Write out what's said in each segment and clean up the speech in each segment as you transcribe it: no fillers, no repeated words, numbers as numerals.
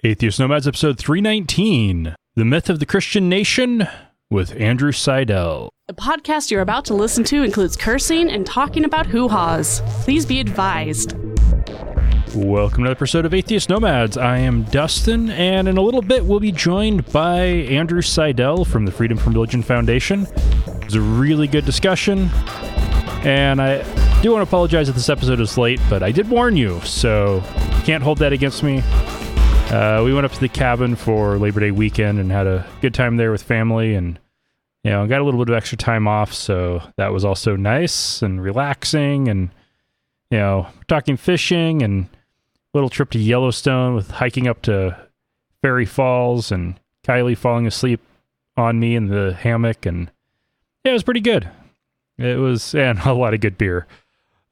Atheist Nomads, episode 319, The Myth of the Christian Nation, with Andrew Seidel. The podcast you're about to listen to includes cursing and talking about hoo-haws. Please be advised. Welcome to another episode of Atheist Nomads. I am Dustin, and in a little bit we'll be joined by Andrew Seidel from the Freedom from Religion Foundation. It was a really good discussion, and I do want to apologize that this episode is late, but I did warn you, so you can't hold that against me. We went up to the cabin for Labor Day weekend and had a good time there with family, and got a little bit of extra time off, so that was also nice and relaxing, and talking fishing and a little trip to Yellowstone with hiking up to Fairy Falls and Kylie falling asleep on me in the hammock, and it was pretty good. It was, and a lot of good beer.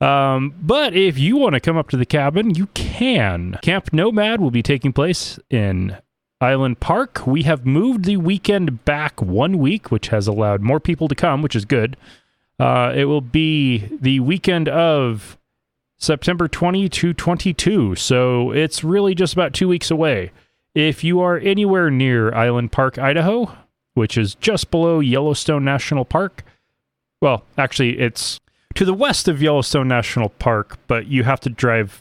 But if you want to come up to the cabin, you can. Camp Nomad will be taking place in Island Park. We have moved the weekend back 1 week, which has allowed more people to come, which is good. It will be the weekend of September 20 to 22, so it's really just about 2 weeks away. If you are anywhere near Island Park, Idaho, which is just below Yellowstone National Park, well, actually, it's to the west of Yellowstone National Park, but you have to drive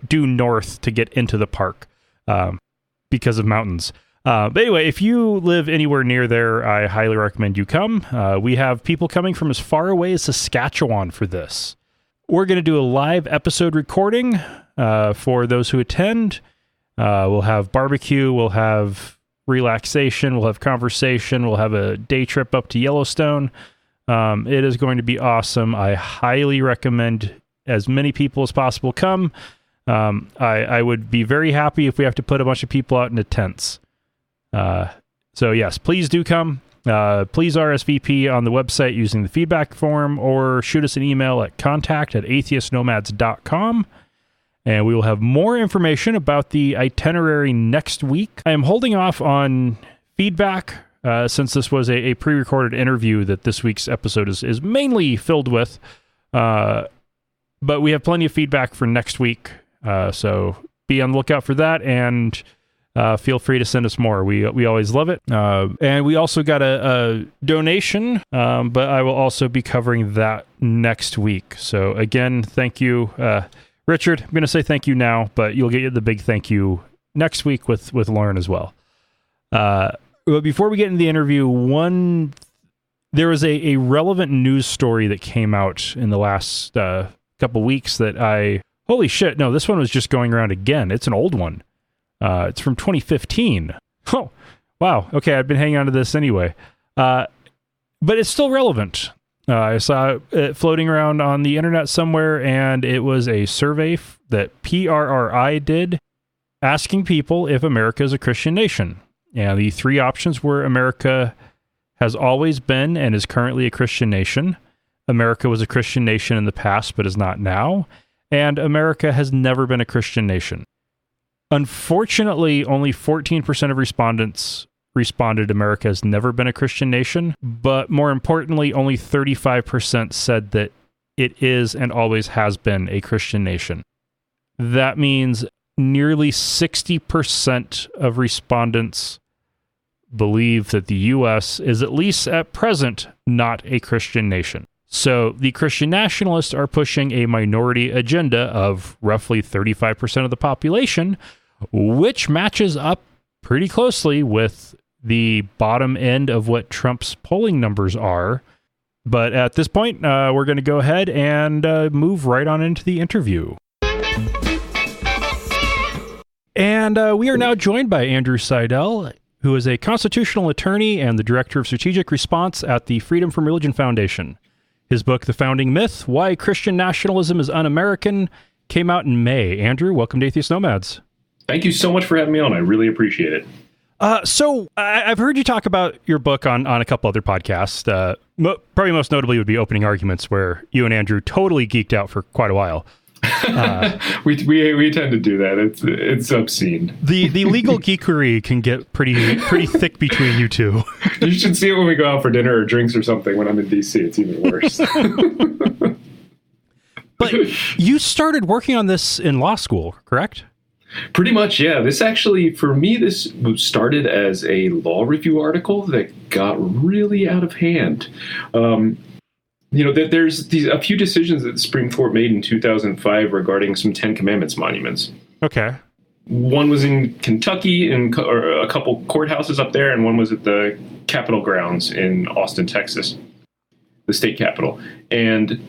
due north to get into the park because of mountains. But anyway, if you live anywhere near there, I highly recommend you come. We have people coming from as far away as Saskatchewan for this. We're going to do a live episode recording for those who attend. We'll have barbecue, we'll have relaxation, we'll have conversation, we'll have a day trip up to Yellowstone. It is going to be awesome. I highly recommend as many people as possible come. I would be very happy if we have to put a bunch of people out into tents. So yes, please do come. Please RSVP on the website using the feedback form or shoot us an email at contact@atheistnomads.com. And we will have more information about the itinerary next week. I am holding off on feedback since this was a pre-recorded interview that this week's episode is mainly filled with. But we have plenty of feedback for next week. So be on the lookout for that, and feel free to send us more. We always love it. And we also got a donation, but I will also be covering that next week. So again, thank you. Richard, I'm going to say thank you now, but you'll get the big thank you next week with Lauren as well. But before we get into the interview, there was a relevant news story that came out in the last couple weeks that holy shit, no, this one was just going around again. It's an old one. It's from 2015. Oh, wow. Okay, I've been hanging on to this anyway. But it's still relevant. I saw it floating around on the internet somewhere, and it was a survey that PRRI did asking people if America is a Christian nation. And the three options were America has always been and is currently a Christian nation. America was a Christian nation in the past, but is not now. And America has never been a Christian nation. Unfortunately, only 14% of respondents responded America has never been a Christian nation. But more importantly, only 35% said that it is and always has been a Christian nation. That means nearly 60% of respondents believe that the U.S. is, at least at present, not a Christian nation. So the Christian nationalists are pushing a minority agenda of roughly 35% of the population, which matches up pretty closely with the bottom end of what Trump's polling numbers are. But at this point, we're going to go ahead and move right on into the interview. And we are now joined by Andrew Seidel, who is a constitutional attorney and the director of strategic response at the Freedom from Religion Foundation. His book, The Founding Myth, Why Christian Nationalism Is Un-American, came out in May. Andrew, welcome to Atheist Nomads. Thank you so much for having me on. I really appreciate it. So I've heard you talk about your book on a couple other podcasts. Probably most notably would be Opening Arguments, where you and Andrew totally geeked out for quite a while. We tend to do that. It's obscene. The legal geekery can get pretty thick between you two. You should see it when we go out for dinner or drinks or something when I'm in DC. It's even worse. But you started working on this in law school, correct? Pretty much, yeah. This actually, for me, this started as a law review article that got really out of hand. There's a few decisions that the Supreme Court made in 2005 regarding some Ten Commandments monuments. Okay. One was in Kentucky, or a couple courthouses up there, and one was at the Capitol grounds in Austin, Texas, the state capitol. And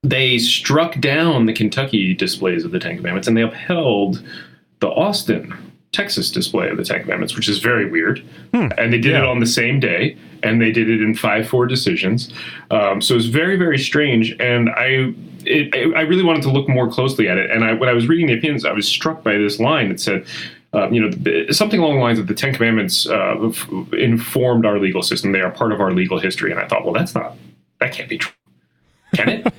they struck down the Kentucky displays of the Ten Commandments, and they upheld the Austin, Texas display of the Ten Commandments, which is very weird. And they did it on the same day, and they did it in 5-4 decisions. So it's very, very strange. And I really wanted to look more closely at it. And when I was reading the opinions, I was struck by this line that said, something along the lines of the Ten Commandments informed our legal system. They are part of our legal history. And I thought, well, that can't be true. Can it?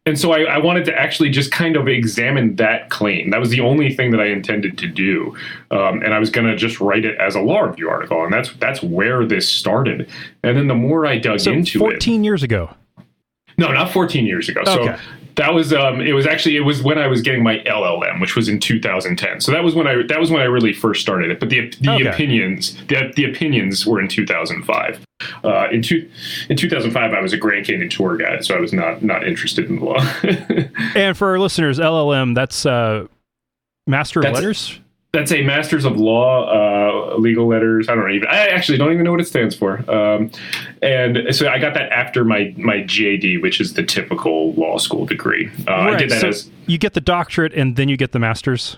And so I wanted to actually just kind of examine that claim. That was the only thing that I intended to do. And I was going to just write it as a law review article. And that's where this started. And then the more I dug into 14 years ago. No, not 14 years ago. Okay. So that was it was when I was getting my LLM, which was in 2010. So that was when I really first started it. But the opinions were in 2005. In 2005, I was a Grand Canyon tour guide, so I was not interested in the law. And for our listeners, LLM, that's Master of Letters? That's a Masters of Law, legal letters. I actually don't even know what it stands for. And so I got that after my JD, which is the typical law school degree. Right. I did that you get the doctorate and then you get the master's.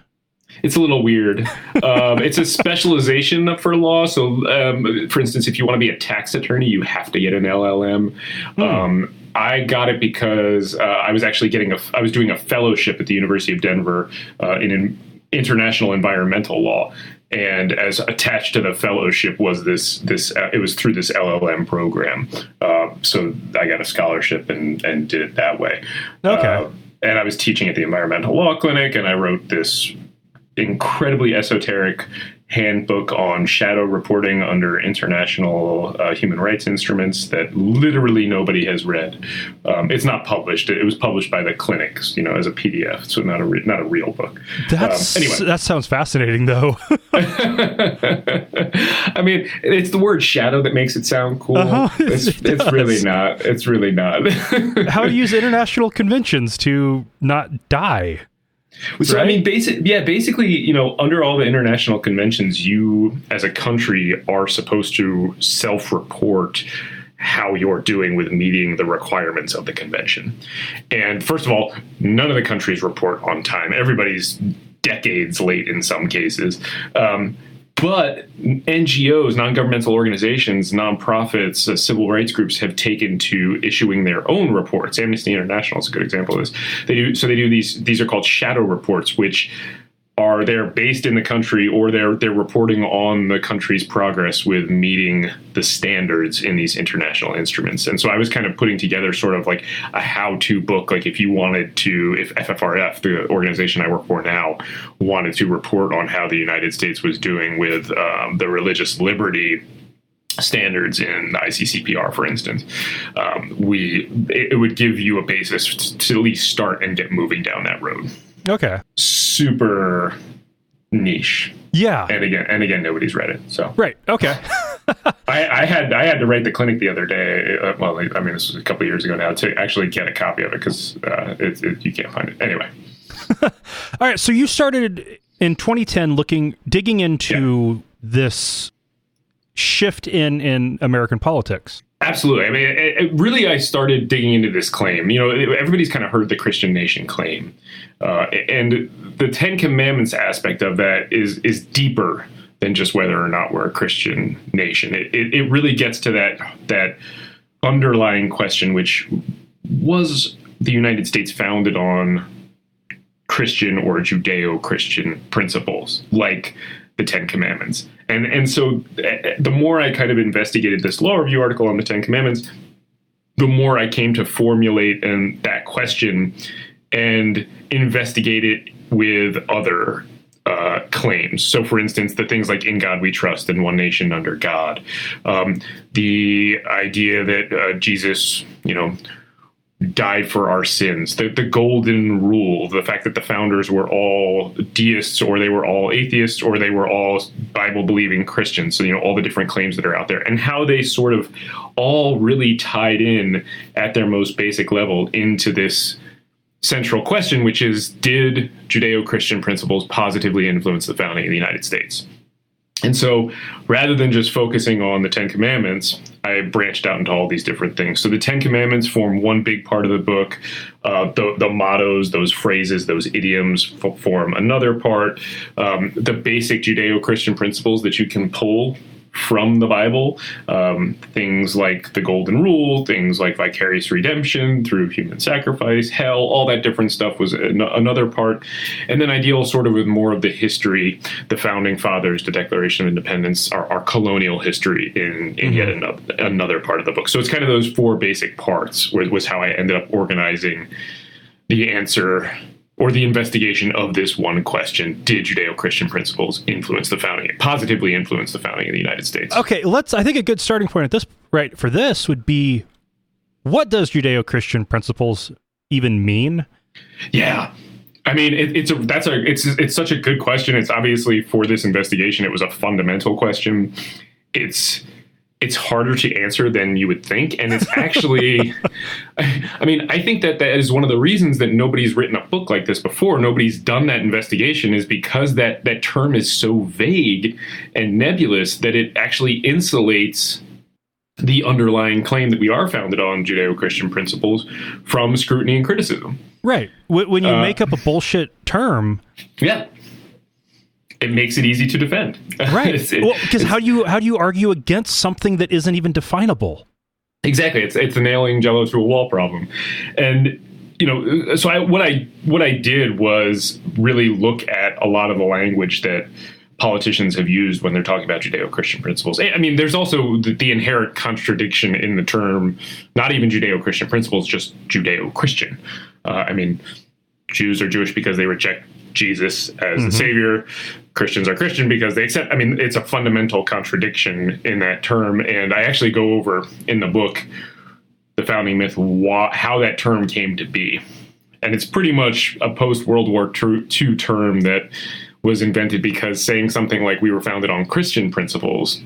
It's a little weird. It's a specialization for law. So, for instance, if you want to be a tax attorney, you have to get an LLM. I got it because I was actually I was doing a fellowship at the University of Denver in international environmental law, and as attached to the fellowship was this it was through this LLM program. So I got a scholarship and did it that way. Okay. And I was teaching at the Environmental Law Clinic, and I wrote this incredibly esoteric handbook on shadow reporting under international human rights instruments that literally nobody has read. It's not published. It was published by the clinics, as a PDF, so not a real book. Anyway. That sounds fascinating, though. I mean, it's the word shadow that makes it sound cool. It's really not. It's really not. How to use international conventions to not die. So, right? I mean, basically, under all the international conventions, you as a country are supposed to self-report how you're doing with meeting the requirements of the convention. And first of all, none of the countries report on time. Everybody's decades late in some cases. But NGOs, non-governmental organizations, nonprofits, civil rights groups have taken to issuing their own reports. Amnesty International is a good example of this. They do these are called shadow reports, which they're based in the country, or they're reporting on the country's progress with meeting the standards in these international instruments. And so I was kind of putting together sort of like a how-to book, like if FFRF, the organization I work for now, wanted to report on how the United States was doing with the religious liberty standards in the ICCPR, for instance, it would give you a basis to at least start and get moving down that road. Okay. Super niche. Yeah. And again, nobody's read it. So right. Okay. I had to write the clinic the other day. This was a couple of years ago now, to actually get a copy of it, because you can't find it anyway. All right. So you started in 2010 digging into this shift in American politics. Absolutely. I mean, I started digging into this claim. Everybody's kind of heard the Christian nation claim. And the Ten Commandments aspect of that is deeper than just whether or not we're a Christian nation. It really gets to that underlying question, which was the United States founded on Christian or Judeo-Christian principles, like the Ten Commandments. And so the more I kind of investigated this law review article on the Ten Commandments, the more I came to formulate that question and investigate it with other claims. So, for instance, the things like "In God We Trust" and "One Nation Under God," the idea that Jesus, died for our sins, the golden rule, the fact that the founders were all deists, or they were all atheists, or they were all Bible-believing Christians. So, all the different claims that are out there, and how they sort of all really tied in at their most basic level into this central question, which is, did Judeo-Christian principles positively influence the founding of the United States? And so rather than just focusing on the Ten Commandments, I branched out into all these different things. So the Ten Commandments form one big part of the book. The mottos, those phrases, those idioms form another part. The basic Judeo-Christian principles that you can pull from the Bible, things like the Golden Rule, things like vicarious redemption through human sacrifice, hell, all that different stuff was another part. And then I deal sort of with more of the history, the Founding Fathers, the Declaration of Independence, our colonial history in yet another part of the book. So it's kind of those four basic parts was how I ended up organizing the answer or the investigation of this one question: did Judeo-Christian principles positively influence the founding of the United States? Okay, I think a good starting point for this would be, what does Judeo-Christian principles even mean? Yeah. I mean, it's such a good question. It's obviously, for this investigation, it was a fundamental question. It's harder to answer than you would think. And it's actually, I think that is one of the reasons that nobody's written a book like this before. Nobody's done that investigation, is because that term is so vague and nebulous that it actually insulates the underlying claim that we are founded on Judeo-Christian principles from scrutiny and criticism. Right. When you make up a bullshit term. Yeah. It makes it easy to defend. Right. Because how do you argue against something that isn't even definable? Exactly. It's a nailing Jello through a wall problem. And, so what I did was really look at a lot of the language that politicians have used when they're talking about Judeo-Christian principles. I mean, there's also the inherent contradiction in the term, not even Judeo-Christian principles, just Judeo-Christian. Jews are Jewish because they reject Jesus as the savior. Christians are Christian because they accept. It's a fundamental contradiction in that term. And I actually go over in the book, The Founding Myth, how that term came to be. And it's pretty much a post-World War II term that was invented because saying something like we were founded on Christian principles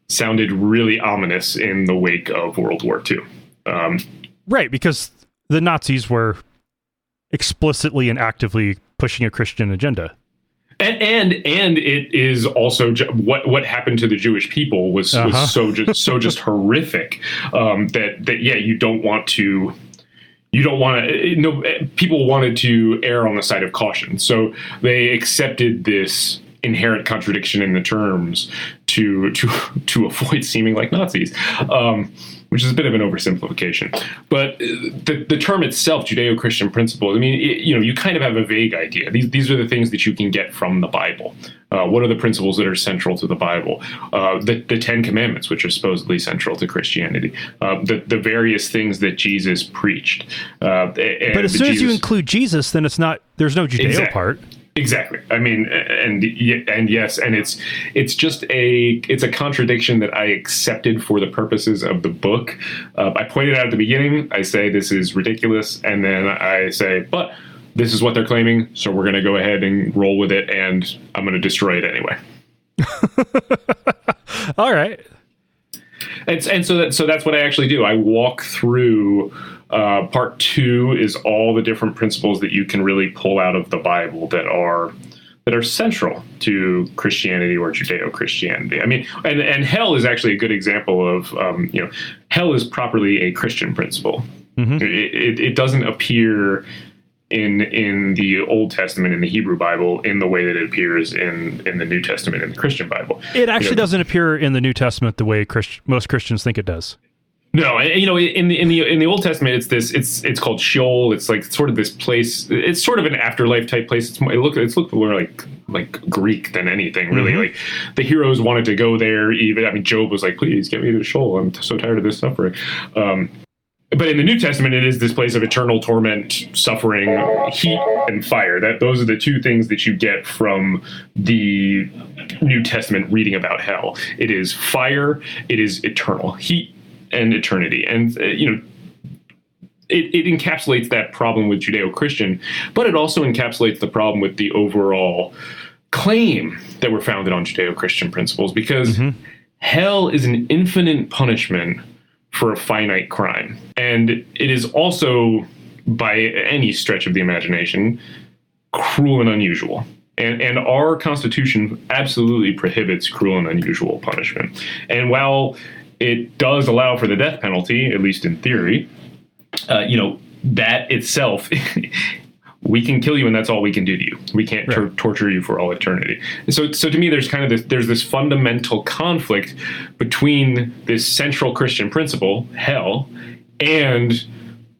sounded really ominous in the wake of World War II. Right, because the Nazis were explicitly and actively pushing a Christian agenda. And it is also what happened to the Jewish people was so just horrific that you don't want to. People wanted to err on the side of caution, so they accepted this inherent contradiction in the terms to avoid seeming like Nazis, which is a bit of an oversimplification. But the term itself, Judeo-Christian principles, you kind of have a vague idea. These are the things that you can get from the Bible. What are the principles that are central to the Bible? The Ten Commandments, which are supposedly central to Christianity. The various things that Jesus preached. But as soon as you include Jesus, then there's no Judeo part. Exactly. And yes, and it's just it's a contradiction that I accepted for the purposes of the book. I pointed out at the beginning, I say this is ridiculous, and then I say, but this is what they're claiming, so we're going to go ahead and roll with it, and I'm going to destroy it anyway. All right. And so that's what I actually do. I walk through. Part 2 is all the different principles that you can really pull out of the Bible that are central to Christianity or Judeo-Christianity. And hell is actually a good example of, hell is properly a Christian principle. Mm-hmm. It doesn't appear in the Old Testament, in the Hebrew Bible, in the way that it appears in the New Testament, in the Christian Bible. It actually doesn't appear in the New Testament the way most Christians think it does. No, in the Old Testament, it's called Sheol. It's like sort of this place. It's sort of an afterlife type place. It's looked more like Greek than anything, really. Mm-hmm. Like the heroes wanted to go there. Even Job was like, "Please get me to Sheol. I'm so tired of this suffering." But in the New Testament, it is this place of eternal torment, suffering, heat, and fire. Those are the two things that you get from the New Testament reading about hell. It is fire. It is eternal heat and eternity. And it encapsulates that problem with Judeo-Christian, but it also encapsulates the problem with the overall claim that we're founded on Judeo-Christian principles, because hell is an infinite punishment for a finite crime. And it is also, by any stretch of the imagination, cruel and unusual. And our Constitution absolutely prohibits cruel and unusual punishment. And while it does allow for the death penalty, at least in theory, that itself, we can kill you and that's all we can do to you. We can't torture you for all eternity. So to me, there's kind of this fundamental conflict between this central Christian principle, hell, and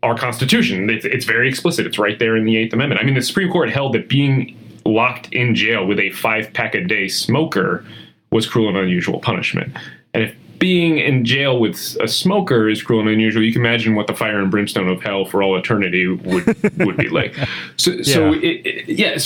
our Constitution. It's very explicit. It's right there in the Eighth Amendment. I mean, the Supreme Court held that being locked in jail with a 5-pack-a-day smoker was cruel and unusual punishment. And if being in jail with a smoker is cruel and unusual, you can imagine what the fire and brimstone of hell for all eternity would be like. So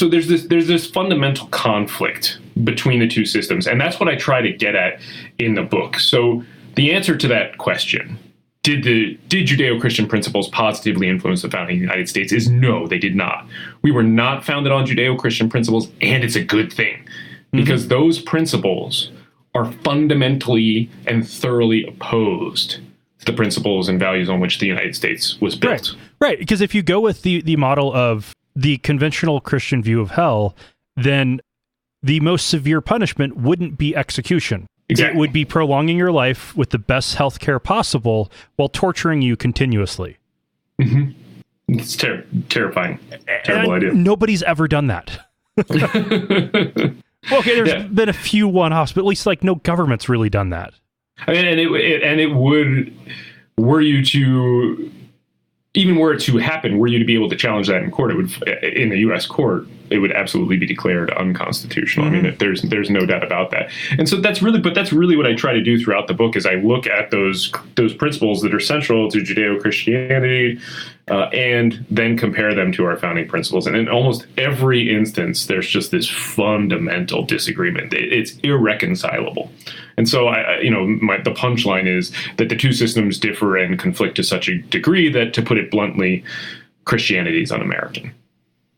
there's this fundamental conflict between the two systems, and that's what I try to get at in the book. So the answer to that question, did Judeo-Christian principles positively influence the founding of the United States, is no, they did not. We were not founded on Judeo-Christian principles, and it's a good thing, because those principles are fundamentally and thoroughly opposed to the principles and values on which the United States was built. Right. Because if you go with the model of the conventional Christian view of hell, then the most severe punishment wouldn't be execution. Exactly. It would be prolonging your life with the best health care possible while torturing you continuously. It's terrifying. Terrible idea. Nobody's ever done that. Well, okay, there's been a few one-offs, but at least like no government's really done that. I mean, and it would, were it to happen, were you to be able to challenge that in court, it would, in the U.S. court, it would absolutely be declared unconstitutional. I mean, there's no doubt about that. And so that's really what I try to do throughout the book, is I look at those principles that are central to Judeo-Christianity, and then compare them to our founding principles. And in almost every instance, there's just this fundamental disagreement. It's irreconcilable. And so, the punchline is that the two systems differ and conflict to such a degree that, to put it bluntly, Christianity is un-American.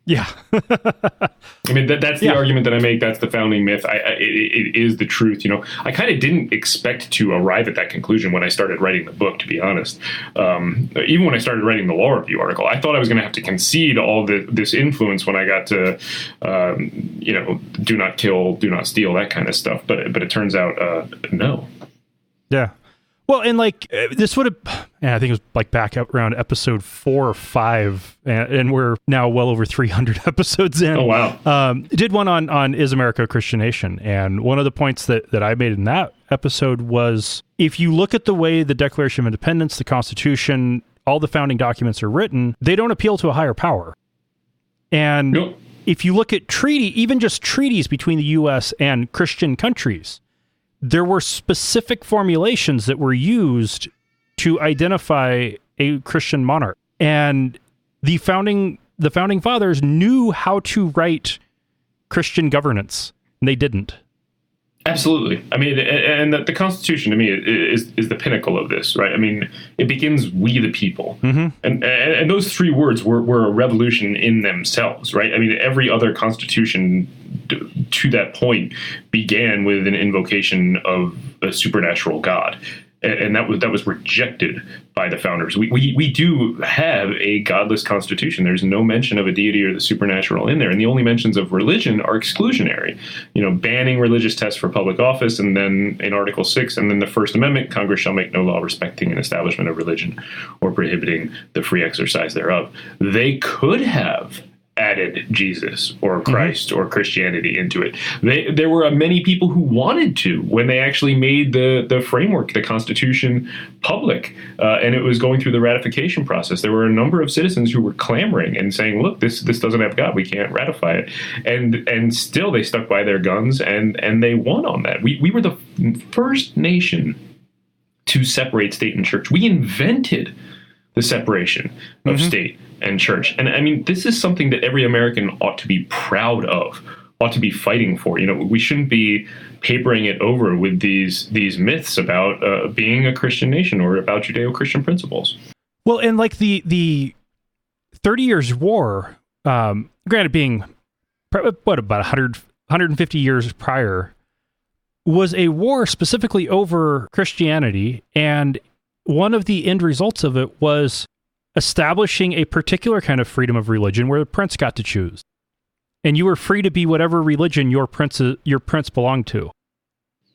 Yeah. I mean, that's the argument that I make. That's the founding myth. It is the truth. I kind of didn't expect to arrive at that conclusion when I started writing the book, to be honest. Even when I started writing the law review article, I thought I was going to have to concede all this influence when I got to, do not kill, do not steal, that kind of stuff. But it turns out, no. Yeah. Well, and this would have, I think it was back up around episode 4 or 5, and we're now well over 300 episodes in. Oh, wow. Did one on Is America a Christian Nation? And one of the points that I made in that episode was, if you look at the way the Declaration of Independence, the Constitution, all the founding documents are written, they don't appeal to a higher power. And if you look at even just treaties between the U.S. and Christian countries, there were specific formulations that were used to identify a Christian monarch. And the founding fathers knew how to write Christian governance, and they didn't. Absolutely. I mean, and the Constitution, to me, is the pinnacle of this, right? I mean, it begins, "we the people." And those 3 words were a revolution in themselves, right? I mean, every other constitution to that point began with an invocation of a supernatural God. And that was rejected by the founders. We do have a godless constitution. There's no mention of a deity or the supernatural in there. And the only mentions of religion are exclusionary, banning religious tests for public office. And then in Article 6, and then the First Amendment, Congress shall make no law respecting an establishment of religion or prohibiting the free exercise thereof. They could have added Jesus or Christ or Christianity into it. There were many people who wanted to, when they actually made the framework, the Constitution, public, and it was going through the ratification process. There were a number of citizens who were clamoring and saying, "Look, this doesn't have God. We can't ratify it." And still they stuck by their guns, and they won on that. We were the first nation to separate state and church. We invented the separation of state and church. And I mean, this is something that every American ought to be proud of, ought to be fighting for. We shouldn't be papering it over with these myths about being a Christian nation or about Judeo-Christian principles. Well, and like the 30 Years' War, granted being about 150 years prior, was a war specifically over Christianity, and one of the end results of it was establishing a particular kind of freedom of religion where the prince got to choose. And you were free to be whatever religion your prince belonged to.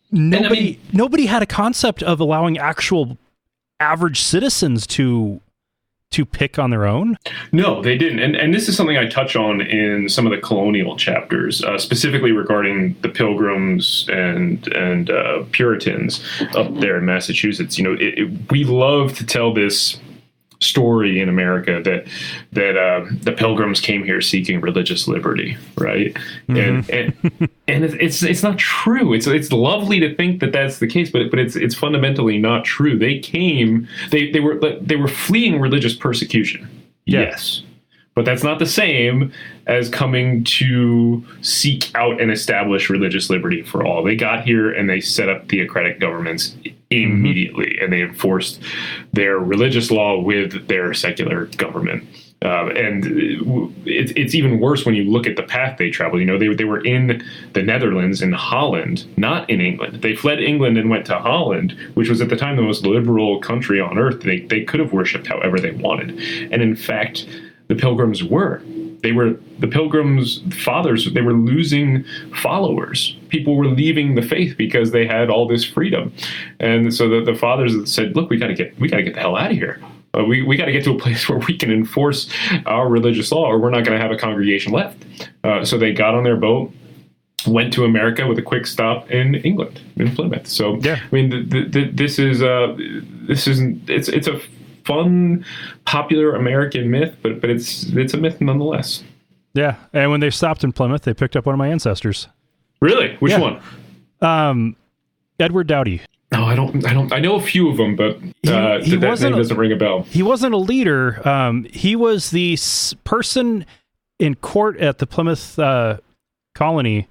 Nobody had a concept of allowing actual average citizens to pick on their own. No, they didn't. And this is something I touch on in some of the colonial chapters, specifically regarding the Pilgrims and Puritans up there in Massachusetts. We love to tell this story in America that the Pilgrims came here seeking religious liberty, right? Mm-hmm. And it's not true. It's lovely to think that that's the case, but it's fundamentally not true. They came, they were fleeing religious persecution. Yes. But that's not the same as coming to seek out and establish religious liberty for all. They got here and they set up theocratic governments immediately, and they enforced their religious law with their secular government. And it's even worse when you look at the path they traveled. They were in the Netherlands, in Holland, not in England. They fled England and went to Holland, which was at the time the most liberal country on earth. They could have worshipped however they wanted. And in fact, the Pilgrims the Pilgrims' fathers, they were losing followers. People were leaving the faith because they had all this freedom. And so the fathers said, look, we got to get the hell out of here. We got to get to a place where we can enforce our religious law, or we're not going to have a congregation left. So they got on their boat, went to America with a quick stop in England, in Plymouth. So, yeah. I mean, this is a fun, popular American myth, but it's a myth nonetheless. Yeah, and when they stopped in Plymouth, they picked up one of my ancestors. Really? Which one? Edward Doughty. No, I don't. I know a few of them, but that name doesn't ring a bell. He wasn't a leader. He was the person in court at the Plymouth colony.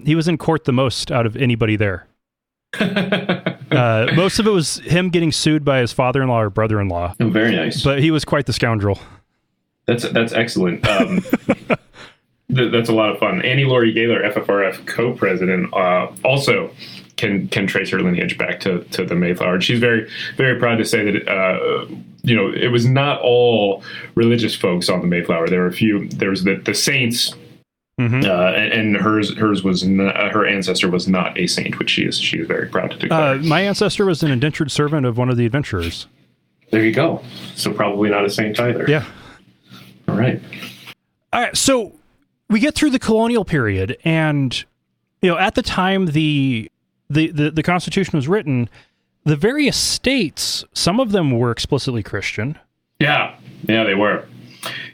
He was in court the most out of anybody there. Most of it was him getting sued by his father-in-law or brother-in-law. Oh, very nice. But he was quite the scoundrel. That's excellent. That's a lot of fun. Annie Laurie Gaylor, FFRF co-president, also can trace her lineage back to the Mayflower. And she's very, very proud to say that it was not all religious folks on the Mayflower. There were a few. There was the saints. Mm-hmm. And hers was not, her ancestor was not a saint, which she is very proud to declare. My ancestor was an indentured servant of one of the adventurers. There you go. So probably not a saint either. Yeah. All right. So we get through the colonial period, and at the time the Constitution was written, the various states, some of them were explicitly Christian. Yeah, they were.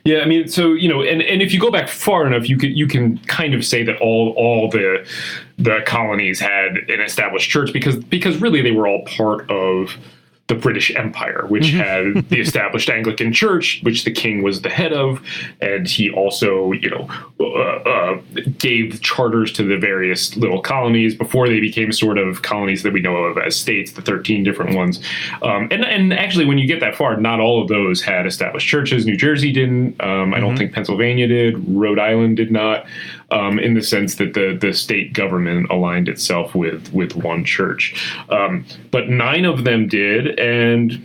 Yeah, I mean, so and if you go back far enough, you can kind of say that all the colonies had an established church because really they were all part of the British Empire, which had the established Anglican Church, which the king was the head of, and he also gave charters to the various little colonies before they became sort of colonies that we know of as states, the 13 different ones. And actually, when you get that far, not all of those had established churches. New Jersey didn't. I don't think Pennsylvania did. Rhode Island did not, in the sense that the state government aligned itself with one church. But 9 of them did. And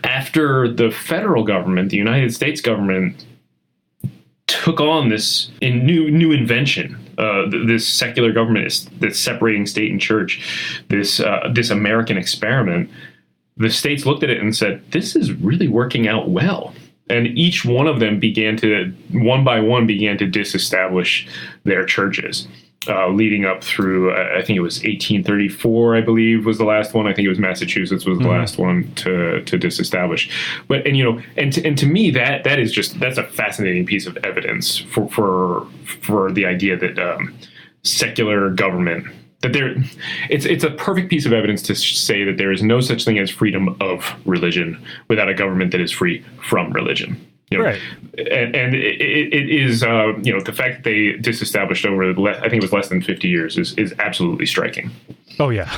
after the federal government, the United States government took on this new invention, this secular government, this separating state and church, this American experiment, the states looked at it and said, this is really working out well. And each one of them one by one began to disestablish their churches. Leading up through, I think it was 1834, I believe, was the last one. I think it was Massachusetts was the last one to disestablish. But to me that's a fascinating piece of evidence for the idea that secular government, that it's a perfect piece of evidence to say that there is no such thing as freedom of religion without a government that is free from religion. Right. And it is, the fact that they disestablished over, I think it was less than 50 years is absolutely striking. Oh, yeah.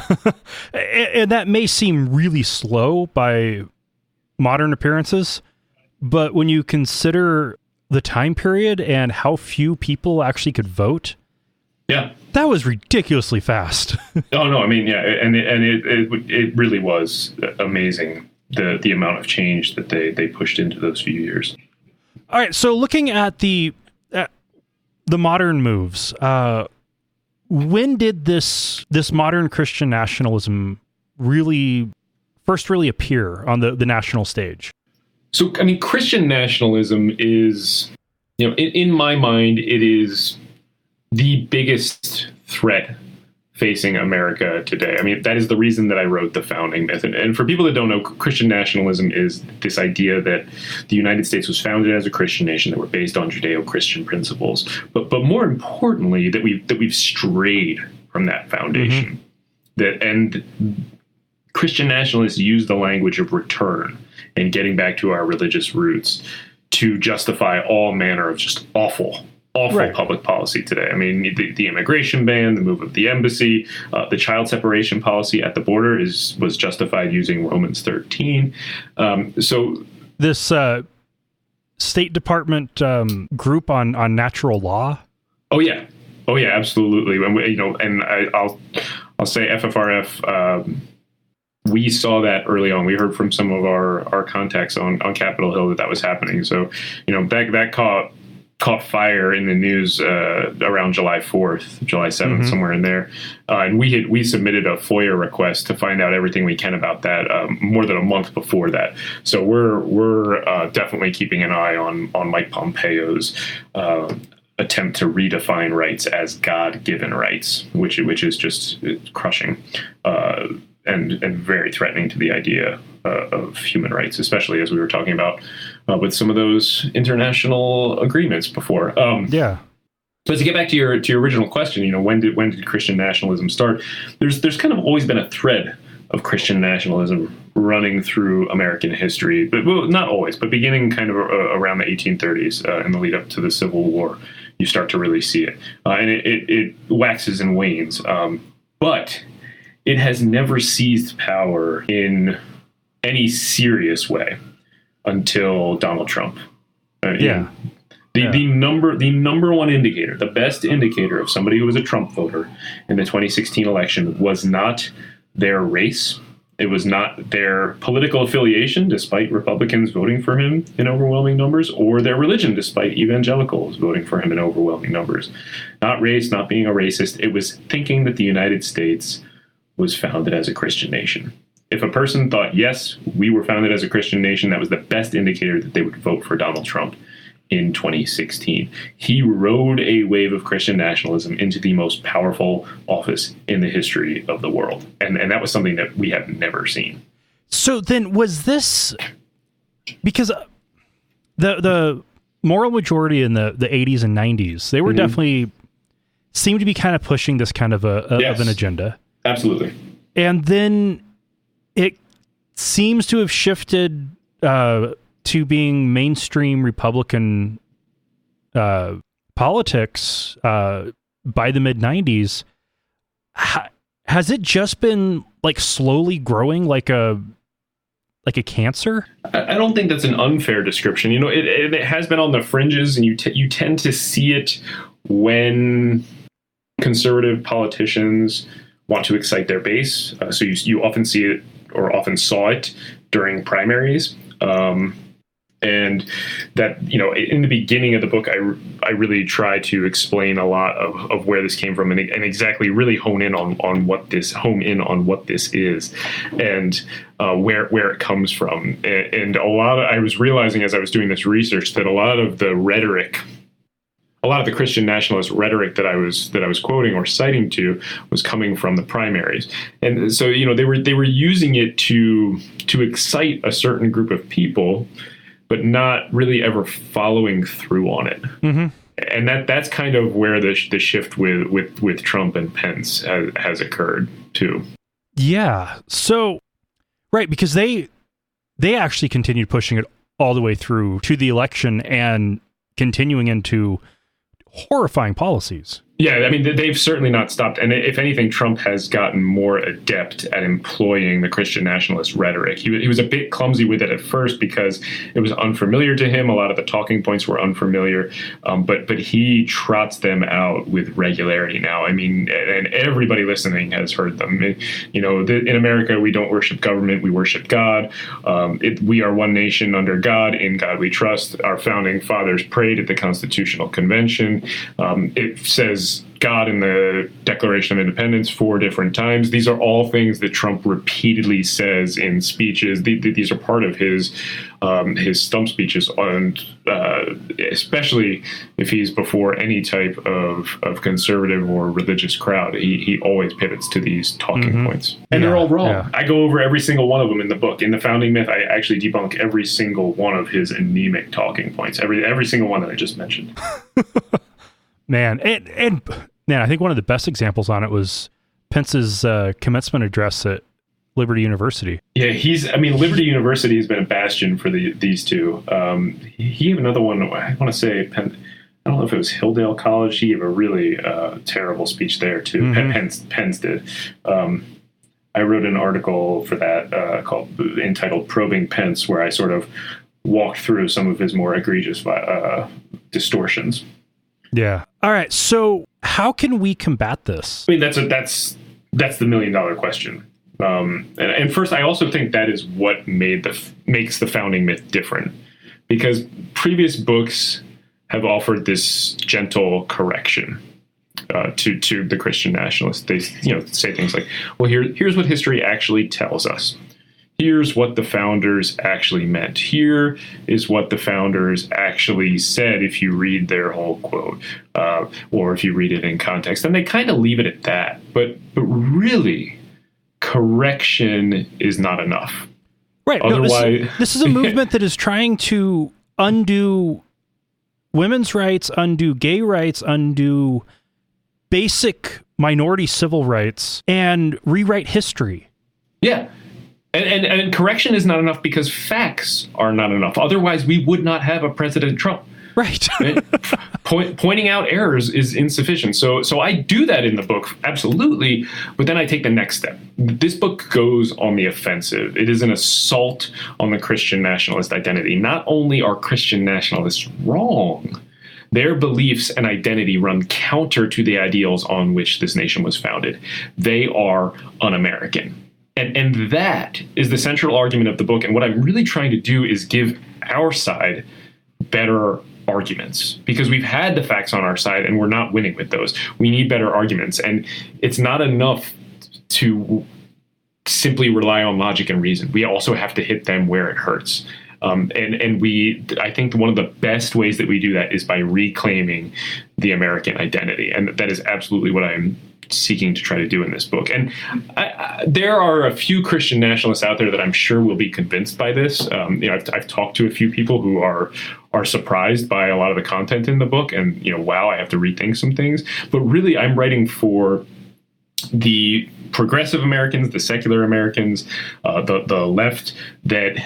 And that may seem really slow by modern appearances. But when you consider the time period and how few people actually could vote, yeah, that was ridiculously fast. Oh no, I mean, yeah, and it really was amazing the amount of change that they pushed into those few years. All right, so looking at the modern moves, when did this modern Christian nationalism first really appear on the national stage? So, I mean, Christian nationalism is, in my mind, it is the biggest threat facing America today. I mean, that is the reason that I wrote The Founding Myth. And for people that don't know, Christian nationalism is this idea that the United States was founded as a Christian nation, that we're based on Judeo-Christian principles. But more importantly, that we've strayed from that foundation. And Christian nationalists use the language of return and getting back to our religious roots to justify all manner of just awful right. Public policy today. I mean, the immigration ban, the move of the embassy, the child separation policy at the border was justified using Romans 13. So this State Department group on natural law. Oh yeah, absolutely. And I'll say FFRF. We saw that early on. We heard from some of our contacts on Capitol Hill that was happening. So, that caught fire in the news around July 4th, July 7th, somewhere in there. And we submitted a FOIA request to find out everything we can about that more than a month before that. So we're definitely keeping an eye on Mike Pompeo's attempt to redefine rights as God-given rights, which is just crushing. And very threatening to the idea of human rights, especially as we were talking about with some of those international agreements before. Yeah. But to get back to your original question, when did Christian nationalism start? There's kind of always been a thread of Christian nationalism running through American history, but not always, but beginning kind of around the 1830s in the lead up to the Civil War, you start to really see it, and it waxes and wanes. But it has never seized power in any serious way until Donald Trump. The number one indicator, the best indicator of somebody who was a Trump voter in the 2016 election was not their race. It was not their political affiliation, despite Republicans voting for him in overwhelming numbers, or their religion, despite evangelicals voting for him in overwhelming numbers. Not race, not being a racist. It was thinking that the United States was founded as a Christian nation. If a person thought, yes, we were founded as a Christian nation, that was the best indicator that they would vote for Donald Trump in 2016. He rode a wave of Christian nationalism into the most powerful office in the history of the world. And that was something that we have never seen. So then was this, because the moral majority in the 80s and 90s, they were definitely seemed to be kind of pushing this kind of of an agenda. Absolutely. And then it seems to have shifted to being mainstream Republican politics by the mid-90s. Has it just been like slowly growing like a cancer? I don't think that's an unfair description. It has been on the fringes, and you tend to see it when conservative politicians want to excite their base. So you often see it, or often saw it, during primaries. And that, in the beginning of the book, I really try to explain a lot of where this came from and exactly really hone in on what this is and where it comes from. And I was realizing as I was doing this research that a lot of the Christian nationalist rhetoric that I was quoting or citing to was coming from the primaries. And so, they were using it to excite a certain group of people, but not really ever following through on it. Mm-hmm. And that's kind of where the shift with Trump and Pence has occurred too. Yeah. So, right, because they actually continued pushing it all the way through to the election and continuing into horrifying policies. Yeah, I mean, they've certainly not stopped. And if anything, Trump has gotten more adept at employing the Christian nationalist rhetoric. He was a bit clumsy with it at first because it was unfamiliar to him. A lot of the talking points were unfamiliar, but he trots them out with regularity now. I mean, and everybody listening has heard them. In America, we don't worship government, we worship God. We are one nation under God. In God we trust. Our founding fathers prayed at the Constitutional Convention. It says God in the Declaration of Independence 4 different times. These are all things that Trump repeatedly says in speeches. These are part of his stump speeches, and especially if he's before any type of conservative or religious crowd. He always pivots to these talking points. And they're all wrong. Yeah. I go over every single one of them in the book. In The Founding Myth, I actually debunk every single one of his anemic talking points, every single one that I just mentioned. Man, and I think one of the best examples on it was Pence's commencement address at Liberty University. Yeah, Liberty University has been a bastion for these two. He gave another one, I want to say, I don't know if it was Hilldale College. He gave a really terrible speech there, too. Mm-hmm. Pence did. I wrote an article for that entitled Probing Pence, where I sort of walked through some of his more egregious distortions. Yeah. All right. So how can we combat this? I mean, that's the $1 million question. And first, I also think that is what makes the founding myth different, because previous books have offered this gentle correction to the Christian nationalists. They say things like, well, here's what history actually tells us. Here's what the founders actually meant. Here is what the founders actually said if you read their whole quote, or if you read it in context. And they kind of leave it at that. But really, correction is not enough. Right. Otherwise, this is a movement that is trying to undo women's rights, undo gay rights, undo basic minority civil rights, and rewrite history. Yeah. And correction is not enough because facts are not enough. Otherwise, we would not have a President Trump. Right. Pointing out errors is insufficient. So I do that in the book, absolutely. But then I take the next step. This book goes on the offensive. It is an assault on the Christian nationalist identity. Not only are Christian nationalists wrong, their beliefs and identity run counter to the ideals on which this nation was founded. They are un-American. And that is the central argument of the book. And what I'm really trying to do is give our side better arguments, because we've had the facts on our side and we're not winning with those. We need better arguments. And it's not enough to simply rely on logic and reason. We also have to hit them where it hurts. I think one of the best ways that we do that is by reclaiming the American identity. And that is absolutely what I'm seeking to try to do in this book. And there are a few Christian nationalists out there that I'm sure will be convinced by this. I've talked to a few people who are surprised by a lot of the content in the book, and wow, I have to rethink some things. But really, I'm writing for the progressive Americans, the secular Americans, the left that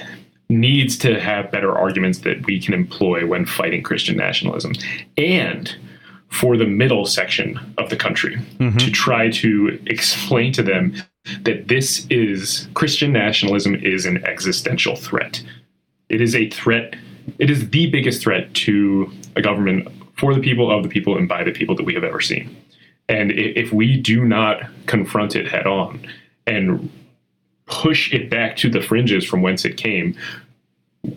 needs to have better arguments that we can employ when fighting Christian nationalism, and for the middle section of the country, to try to explain to them that Christian nationalism is an existential threat. It is a threat. It is the biggest threat to a government for the people, of the people, and by the people that we have ever seen. And if we do not confront it head on and push it back to the fringes from whence it came,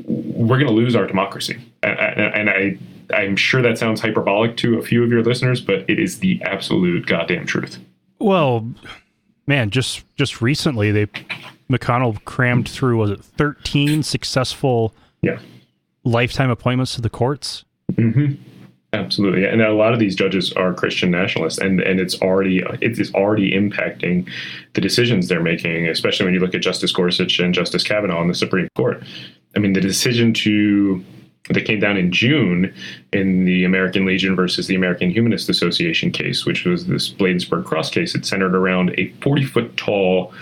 we're going to lose our democracy. And I'm sure that sounds hyperbolic to a few of your listeners, but it is the absolute goddamn truth. Well, man, just recently, McConnell crammed through, was it 13 successful lifetime appointments to the courts? Mm-hmm. Absolutely. And a lot of these judges are Christian nationalists, and it is already impacting the decisions they're making, especially when you look at Justice Gorsuch and Justice Kavanaugh on the Supreme Court. I mean, the decision that came down in June in the American Legion versus the American Humanist Association case, which was this Bladensburg cross case. It centered around a 40-foot tall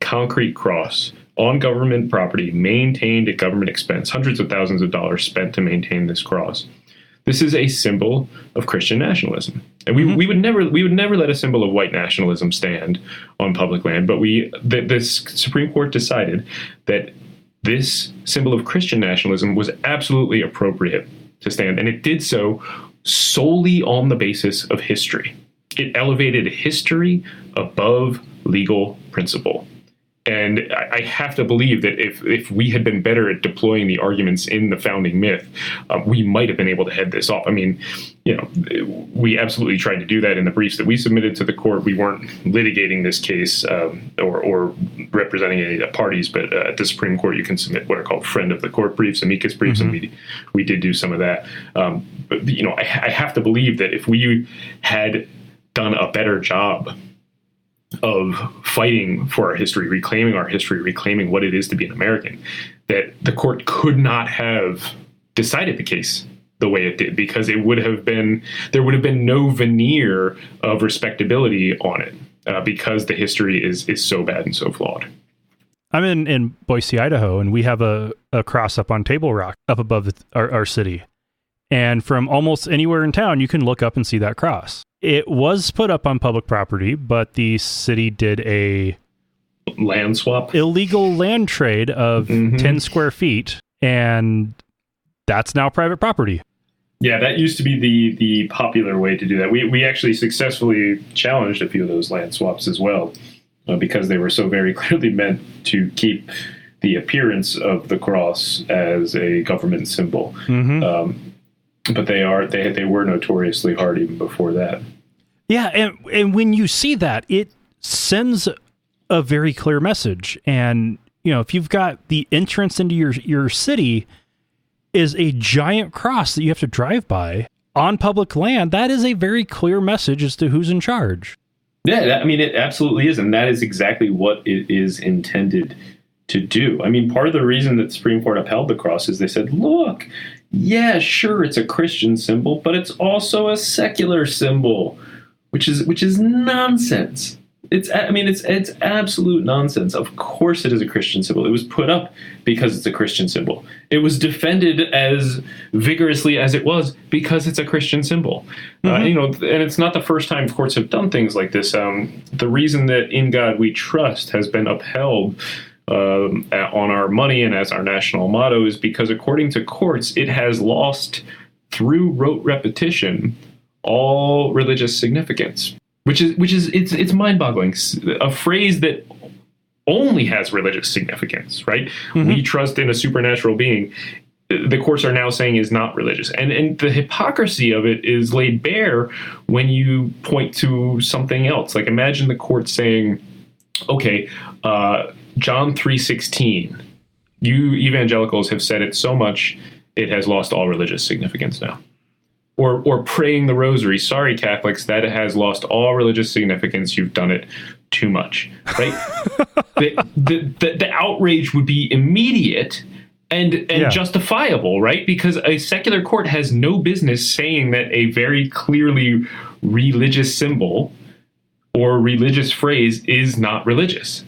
concrete cross on government property, maintained at government expense, hundreds of thousands of dollars spent to maintain this cross. This is a symbol of Christian nationalism. And we would never let a symbol of white nationalism stand on public land, but the Supreme Court decided that this symbol of Christian nationalism was absolutely appropriate to stand, and it did so solely on the basis of history. It elevated history above legal principle. And I have to believe that if we had been better at deploying the arguments in the founding myth, we might have been able to head this off. I mean, we absolutely tried to do that in the briefs that we submitted to the court. We weren't litigating this case or representing any of the parties, but at the Supreme Court, you can submit what are called friend of the court briefs, amicus briefs, and we did do some of that. But I have to believe that if we had done a better job of fighting for our history, reclaiming what it is to be an American, that the court could not have decided the case the way it did, because there would have been no veneer of respectability on it, because the history is so bad and so flawed. I'm in Boise, Idaho, and we have a cross up on Table Rock up above our city. And from almost anywhere in town, you can look up and see that cross. It was put up on public property, but the city did a land swap, illegal land trade of 10 square feet, and that's now private property. Yeah, that used to be the popular way to do that. We actually successfully challenged a few of those land swaps as well, because they were so very clearly meant to keep the appearance of the cross as a government symbol. But they were notoriously hard even before that. Yeah, and when you see that, it sends a very clear message. And if you've got the entrance into your city is a giant cross that you have to drive by on public land, that is a very clear message as to who's in charge. Yeah, it absolutely is, and that is exactly what it is intended to do. Part of the reason that the Supreme Court upheld the cross is they said, look, yeah, sure, it's a Christian symbol, but it's also a secular symbol, which is nonsense. It's absolute nonsense. Of course it is a Christian symbol. It was put up because it's a Christian symbol. It was defended as vigorously as it was because it's a Christian symbol. And it's not the first time courts have done things like this. The reason that In God We Trust has been upheld on our money and as our national motto is because, according to courts, it has lost through rote repetition all religious significance, which is it's mind-boggling. A phrase that only has religious significance, right? We trust in a supernatural being. The courts are now saying is not religious, and the hypocrisy of it is laid bare when you point to something else. Like, imagine the court saying, okay, John 3:16, you evangelicals have said it so much it has lost all religious significance now. Or praying the rosary, sorry Catholics, that it has lost all religious significance, you've done it too much, right? the outrage would be immediate and justifiable, right? Because a secular court has no business saying that a very clearly religious symbol or religious phrase is not religious.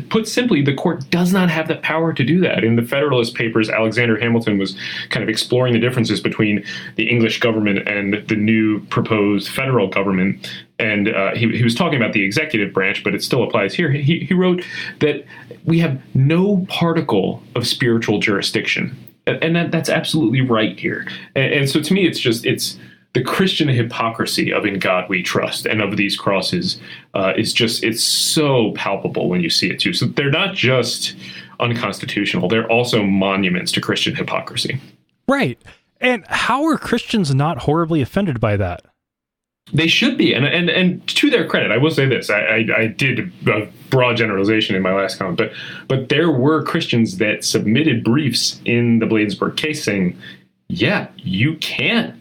Put simply, the court does not have the power to do that. In the Federalist Papers, Alexander Hamilton was kind of exploring the differences between the English government and the new proposed federal government. And he was talking about the executive branch, but it still applies here. He wrote that we have no particle of spiritual jurisdiction. And that's absolutely right here. And so to me, it's the Christian hypocrisy of In God We Trust and of these crosses it's so palpable when you see it too. So they're not just unconstitutional, they're also monuments to Christian hypocrisy. Right. And how are Christians not horribly offended by that? They should be. And to their credit, I will say this, I did a broad generalization in my last comment, but there were Christians that submitted briefs in the Bladensburg case saying, yeah, you can't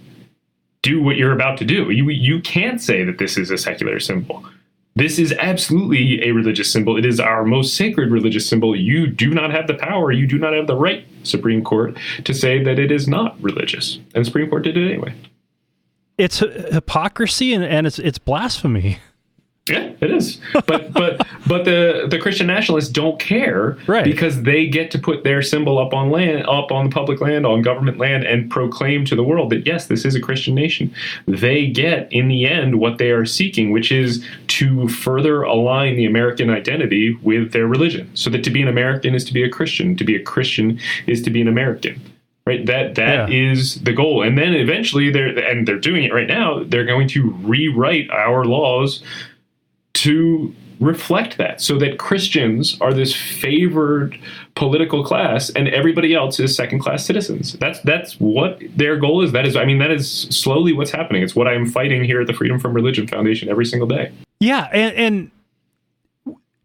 do what you're about to do. You can't say that this is a secular symbol. This is absolutely a religious symbol. It is our most sacred religious symbol. You do not have the power, you do not have the right, Supreme Court, to say that it is not religious. And Supreme Court did it anyway. It's hypocrisy and it's blasphemy. Yeah, it is. But the Christian nationalists don't care, right? Because they get to put their symbol up on the public land, on government land, and proclaim to the world that yes, this is a Christian nation. They get in the end what they are seeking, which is to further align the American identity with their religion. So that to be an American is to be a Christian. To be a Christian is to be an American. Right, that is the goal, and then eventually they're doing it right now. They're going to rewrite our laws to reflect that, so that Christians are this favored political class, and everybody else is second-class citizens. That's what their goal is. That is slowly what's happening. It's what I'm fighting here at the Freedom from Religion Foundation every single day. Yeah, and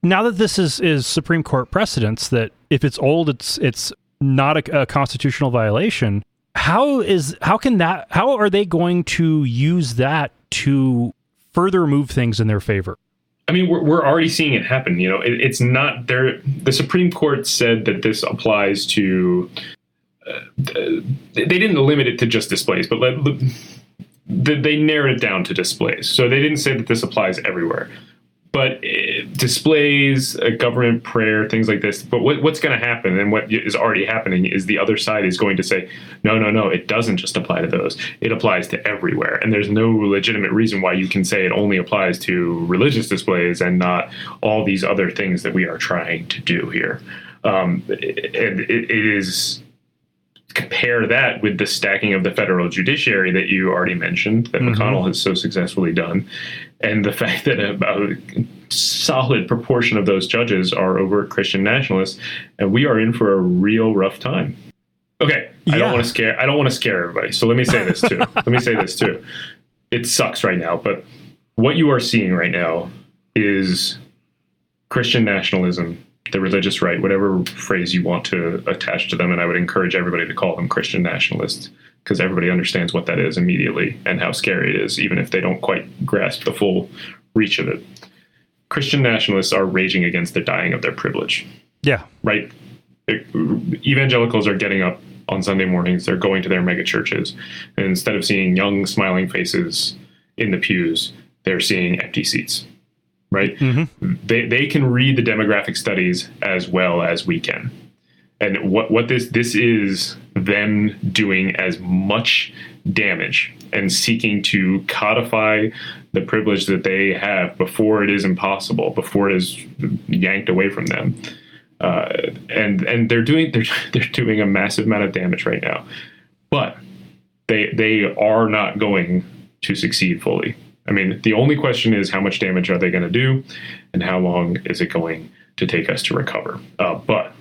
now that this is Supreme Court precedence, that if it's old, it's not a constitutional violation. How are they going to use that to further move things in their favor? I mean, we're already seeing it happen. You know, it's not there. The Supreme Court said that this applies to. They didn't limit it to just displays, but they narrowed it down to displays. So they didn't say that this applies everywhere. But displays, government prayer, things like this. But what's going to happen, and what is already happening, is the other side is going to say, no, it doesn't just apply to those. It applies to everywhere. And there's no legitimate reason why you can say it only applies to religious displays and not all these other things that we are trying to do here. And it is... Compare that with the stacking of the federal judiciary that you already mentioned, that McConnell has so successfully done, and the fact that a solid proportion of those judges are overt Christian nationalists, and we are in for a real rough time. Okay, I don't want to scare everybody. So let me say this too. It sucks right now, but what you are seeing right now is Christian nationalism, the religious right, whatever phrase you want to attach to them. And I would encourage everybody to call them Christian nationalists, because everybody understands what that is immediately and how scary it is, even if they don't quite grasp the full reach of it. Christian nationalists are raging against the dying of their privilege. Yeah. Right? Evangelicals are getting up on Sunday mornings. They're going to their mega churches. And instead of seeing young, smiling faces in the pews, they're seeing empty seats. Right? They can read the demographic studies as well as we can. And what this is them doing as much damage and seeking to codify the privilege that they have before it is impossible, before it is yanked away from them. And they're doing a massive amount of damage right now. But they are not going to succeed fully. I mean, the only question is how much damage are they going to do and how long is it going to take us to recover? But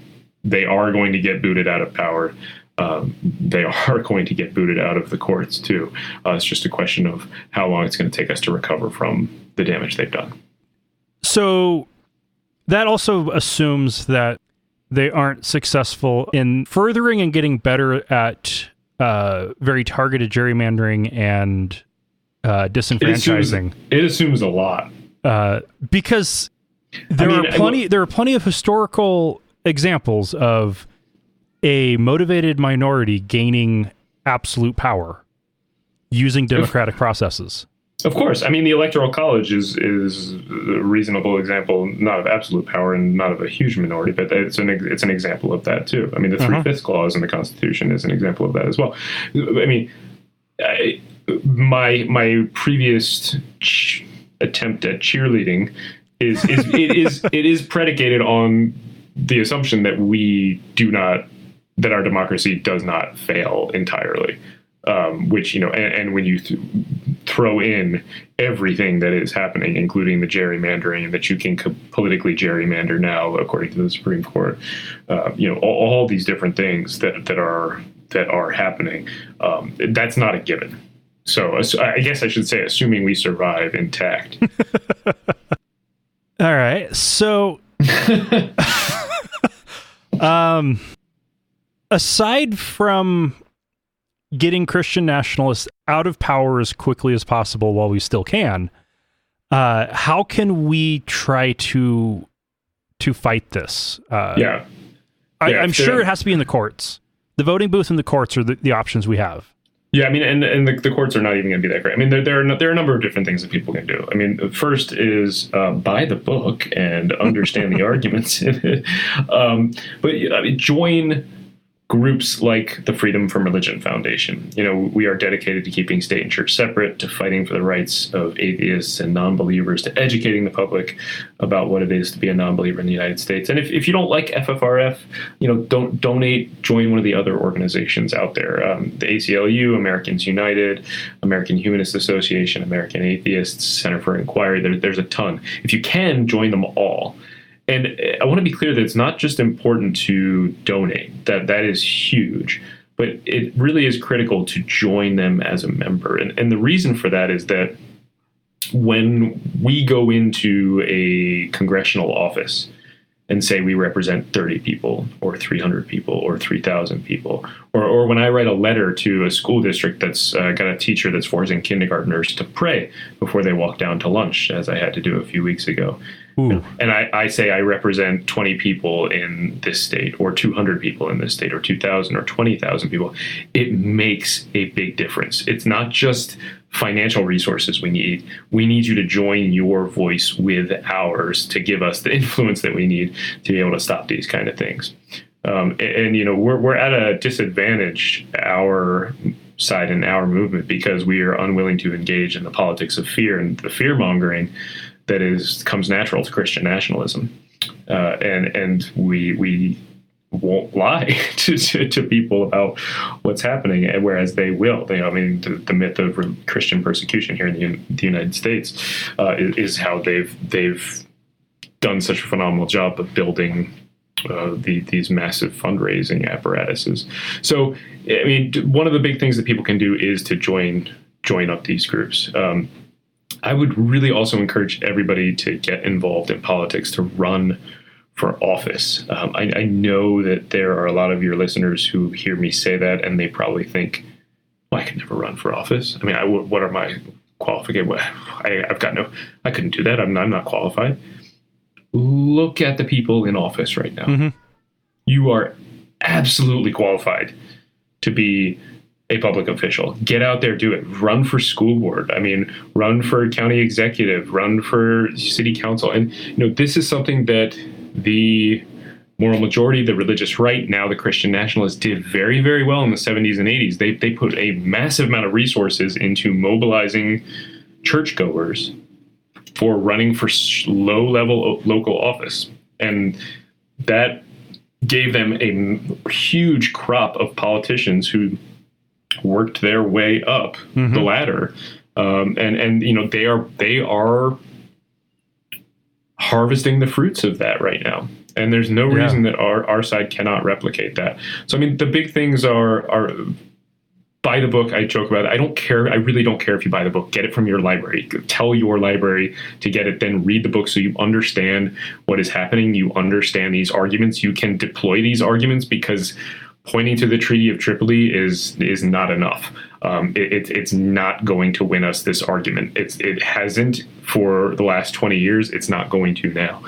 they are going to get booted out of power. They are going to get booted out of the courts, too. It's just a question of how long it's going to take us to recover from the damage they've done. So that also assumes that they aren't successful in furthering and getting better at very targeted gerrymandering and disenfranchising. It assumes a lot, because there are plenty of historical examples of a motivated minority gaining absolute power using democratic processes. Of course, I mean the Electoral College is a reasonable example, not of absolute power and not of a huge minority, but it's an example of that too. I mean the 3/5 clause in the Constitution is an example of that as well. I mean. My previous attempt at cheerleading is predicated on the assumption that that our democracy does not fail entirely, which, and when you throw in everything that is happening, including the gerrymandering, and that you can politically gerrymander now, according to the Supreme Court, all these different things that are happening, that's not a given. So I guess I should say, assuming we survive intact. All right. So, aside from getting Christian nationalists out of power as quickly as possible while we still can, how can we try to fight this? I'm sure it has to be in the courts. The voting booth and the courts are the options we have. Yeah, I mean, and the courts are not even going to be that great. I mean, there are a number of different things that people can do. I mean, the first is buy the book and understand the arguments in it. But I mean, join groups like the Freedom from Religion Foundation. You know, we are dedicated to keeping state and church separate, to fighting for the rights of atheists and non-believers, to educating the public about what it is to be a non-believer in the United States. And if you don't like FFRF, you know, don't donate, join one of the other organizations out there. The ACLU, Americans United, American Humanists Association, American Atheists, Center for Inquiry. There's a ton. If you can, join them all. And I want to be clear that it's not just important to donate. That is huge. But it really is critical to join them as a member. And the reason for that is that when we go into a congressional office and say we represent 30 people or 300 people or 3,000 people, or when I write a letter to a school district that's got a teacher that's forcing kindergartners to pray before they walk down to lunch, as I had to do a few weeks ago, Ooh. And I say I represent 20 people in this state, or 200 people in this state, or 2,000 or 20,000 people, it makes a big difference. It's not just financial resources we need. We need you to join your voice with ours to give us the influence that we need to be able to stop these kind of things. And you know, we're at a disadvantage, our side and our movement, because we are unwilling to engage in the politics of fear and the fear mongering that comes natural to Christian nationalism, and we won't lie to people about what's happening, whereas they will. I mean, the myth of Christian persecution here in the United States is how they've done such a phenomenal job of building these massive fundraising apparatuses. So, I mean, one of the big things that people can do is to join up these groups. I would really also encourage everybody to get involved in politics, to run for office. I know that there are a lot of your listeners who hear me say that, and they probably think, well, I could never run for office. I mean, what are my qualifications? I couldn't do that. I'm not qualified. Look at the people in office right now. Mm-hmm. You are absolutely qualified to be a public official. Get out there, do it. Run for school board. I mean, run for county executive, run for city council. And, you know, this is something that the moral majority, the religious right, now the Christian nationalists, did very, very well in the 70s and 80s. They put a massive amount of resources into mobilizing churchgoers for running for low-level local office. And that gave them a huge crop of politicians who worked their way up the ladder, and you know, they are harvesting the fruits of that right now, and there's no reason that our side cannot replicate that. So I mean, the big things are buy the book. I joke about it. I don't care. I really don't care if you buy the book. Get it from your library. Tell your library to get it. Then read the book so you understand what is happening. You understand these arguments. You can deploy these arguments, because pointing to the Treaty of Tripoli is not enough. It's not going to win us this argument. It hasn't for the last 20 years. It's not going to now.